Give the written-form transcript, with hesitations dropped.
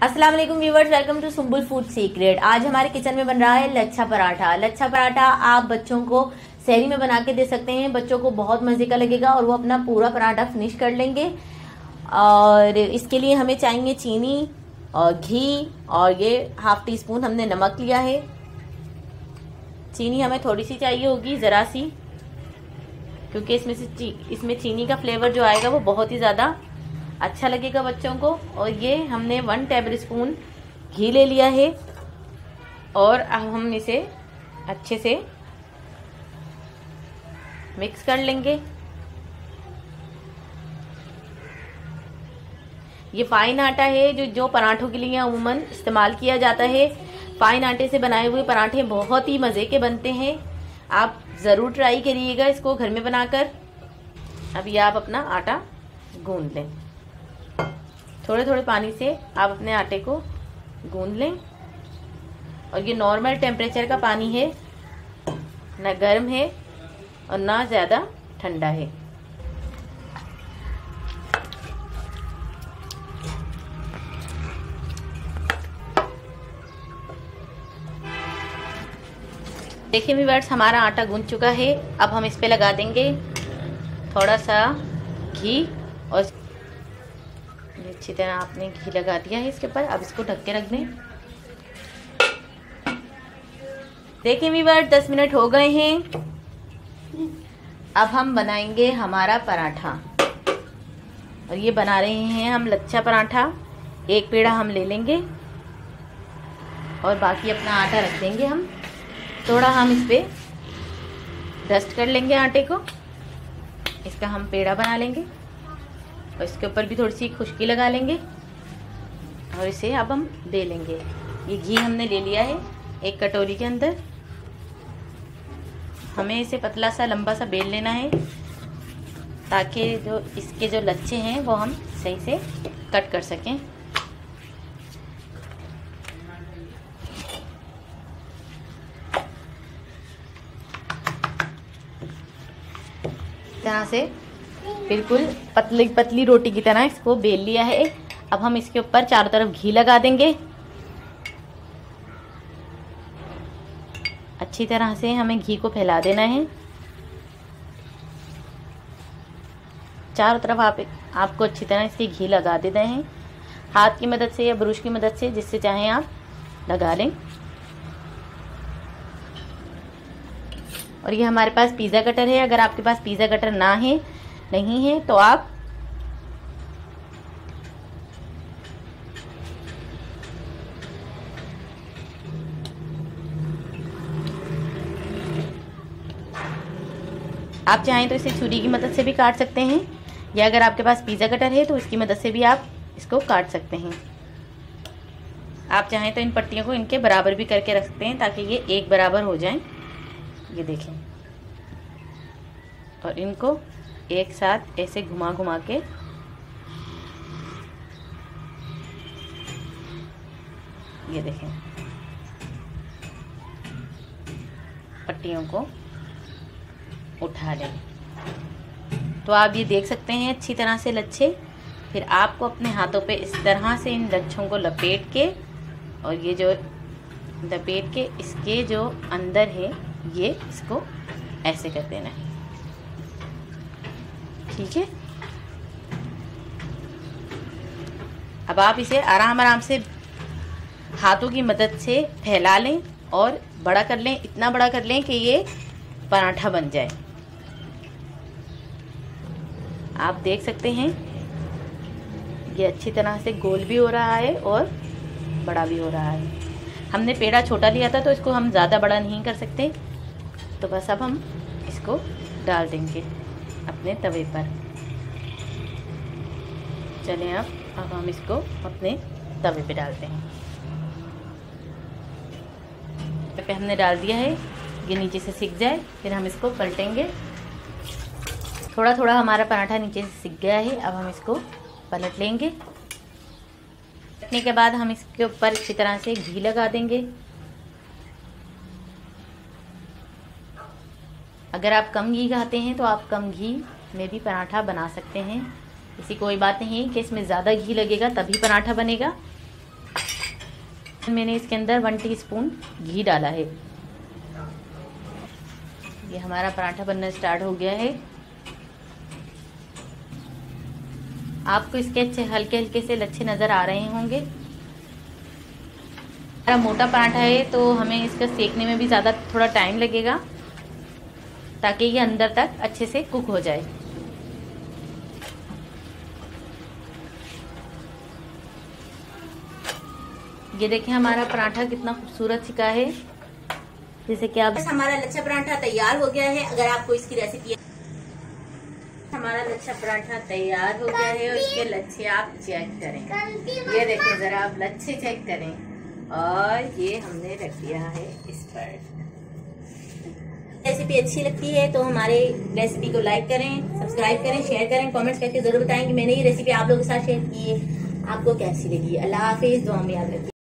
अस्सलाम वालेकुम viewers, welcome to Sumbul food secret. आज हमारे किचन में बन रहा है लच्छा पराठा। लच्छा पराठा आप बच्चों को सहरी में बना के दे सकते हैं। बच्चों को बहुत मजे का लगेगा और वो अपना पूरा पराठा फिनिश कर लेंगे। और इसके लिए हमें चाहिए चीनी और घी, और ये हाफ टी स्पून हमने नमक लिया है। चीनी हमें थोड़ी सी चाहिए होगी, जरा सी, क्योंकि इसमें चीनी का फ्लेवर जो आएगा वो बहुत ही ज्यादा अच्छा लगेगा बच्चों को। और ये हमने 1 टेबल स्पून घी ले लिया है और अब हम इसे अच्छे से मिक्स कर लेंगे। ये फाइन आटा है जो पराठों के लिए अमूमन इस्तेमाल किया जाता है। फाइन आटे से बनाए हुए पराठे बहुत ही मजे के बनते हैं। आप जरूर ट्राई करिएगा इसको घर में बनाकर। अब ये आप अपना आटा गूंद लें। थोड़े थोड़े पानी से आप अपने आटे को गूंद लें। और ये नॉर्मल टेम्परेचर का पानी है, ना गर्म है और ना ज्यादा ठंडा है। देखिए व्यूअर्स, हमारा आटा गूंद चुका है। अब हम इस पे लगा देंगे थोड़ा सा घी, और अच्छी तरह आपने घी लगा दिया है इसके ऊपर। अब इसको ढक के रख दें। देखिए व्यूअर्स, 10 मिनट हो गए हैं। अब हम बनाएंगे हमारा पराठा, और ये बना रहे हैं हम लच्छा पराठा। एक पेड़ा हम ले लेंगे और बाकी अपना आटा रख देंगे। हम थोड़ा इस पे डस्ट कर लेंगे आटे को। इसका हम पेड़ा बना लेंगे और इसके ऊपर भी थोड़ी सी खुशकी लगा लेंगे और इसे अब हम बेलेंगे। ये घी हमने ले लिया है एक कटोरी के अंदर। हमें इसे पतला सा लंबा सा बेल लेना है, ताकि जो इसके जो लच्छे हैं वो हम सही से कट कर सकें। तरह से बिल्कुल पतली पतली रोटी की तरह इसको बेल लिया है। अब हम इसके ऊपर चारों तरफ घी लगा देंगे। अच्छी तरह से हमें घी को फैला देना है। चारों तरफ आपको अच्छी तरह इसके घी लगा देना है, हाथ की मदद से या ब्रश की मदद से, जिससे चाहें आप लगा लें। और ये हमारे पास पिज़्ज़ा कटर है। अगर आपके पास पिज़्ज़ा कटर नहीं है तो आप चाहें तो इसे छुरी की मदद से भी काट सकते हैं, या अगर आपके पास पिज़्ज़ा कटर है तो इसकी मदद से भी आप इसको काट सकते हैं। आप चाहें तो इन पट्टियों को इनके बराबर भी करके रख सकते हैं, ताकि ये एक बराबर हो जाएं। ये देखें, और इनको एक साथ ऐसे घुमा घुमा के ये देखें, पट्टियों को उठा लें। तो आप ये देख सकते हैं अच्छी तरह से लच्छे। फिर आपको अपने हाथों पे इस तरह से इन लच्छों को लपेट के, और ये जो लपेट के इसके जो अंदर है ये इसको ऐसे कर देना है। ठीक है। अब आप इसे आराम आराम से हाथों की मदद से फैला लें और बड़ा कर लें। इतना बड़ा कर लें कि ये पराठा बन जाए। आप देख सकते हैं ये अच्छी तरह से गोल भी हो रहा है और बड़ा भी हो रहा है। हमने पेड़ा छोटा लिया था तो इसको हम ज़्यादा बड़ा नहीं कर सकते। तो बस अब हम इसको डाल देंगे अपने तवे पर। चलें अब हम इसको अपने तवे पे डालते हैं। तवे पे हमने डाल दिया है, ये नीचे से सिक जाए फिर हम इसको पलटेंगे। थोड़ा थोड़ा हमारा पराठा नीचे से सिक गया है। अब हम इसको पलट लेंगे। पलटने के बाद हम इसके ऊपर अच्छी तरह से घी लगा देंगे। अगर आप कम घी खाते हैं तो आप कम घी में भी पराठा बना सकते हैं। ऐसी कोई बात नहीं कि इसमें ज़्यादा घी लगेगा तभी पराठा बनेगा। मैंने इसके अंदर 1 टीस्पून घी डाला है। ये हमारा पराठा बनना स्टार्ट हो गया है। आपको इसके अच्छे हल्के हल्के से लच्छे नज़र आ रहे होंगे। हमारा मोटा पराठा है तो हमें इसका सेकने में भी ज़्यादा थोड़ा टाइम लगेगा, ताकि ये अंदर तक अच्छे से कुक हो जाए। ये देखें हमारा पराठा कितना खूबसूरत सिका है। जैसे कि आप, हमारा लच्छा पराठा तैयार हो गया है। अगर आपको इसकी रेसिपी, हमारा लच्छा पराठा तैयार हो गया है और इसके लच्छे आप चेक करें। ये देखें जरा, आप लच्छे चेक करें और ये हमने रख दिया है इस पर। रेसिपी अच्छी लगती है तो हमारे रेसिपी को लाइक करें, सब्सक्राइब करें, शेयर करें, कमेंट्स करके जरूर बताएं कि मैंने ये रेसिपी आप लोगों के साथ शेयर की है, आपको कैसी लगी। अल्लाह हाफिज, दुआ में याद रखिए।